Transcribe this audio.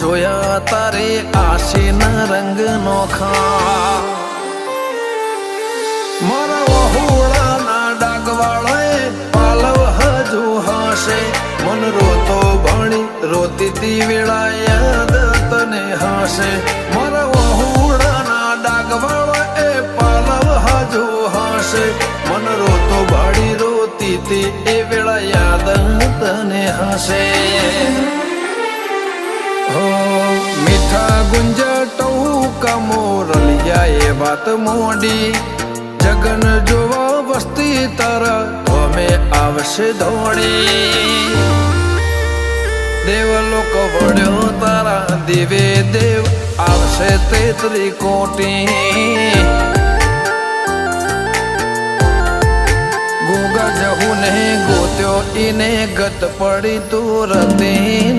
જોયા તારે આશીના રંગ નોખા મારા વહુડાના ડાગવાળાએ પાલવ હજુ હશે મન રોતો ભણી રોતી તી વેળા યાદ તને હશે મારા વહુડાના ડાગવાળાએ પાલવ હજુ હશે મન રોતો ભાડી રોતી તી એ વેળા યાદ તને હશે મીઠા ગુંજા ટૌકા મોરલિયા એ વાત મોડી જગન જોવા વસ્તી તારા અમે આવશે દોડી દેવલોક વળ્યો તારા દેવે દેવ આવશે તેત્રી કોટી ગોગા જહુ ને ગોત્યો ઈને ગત પડી તું રતી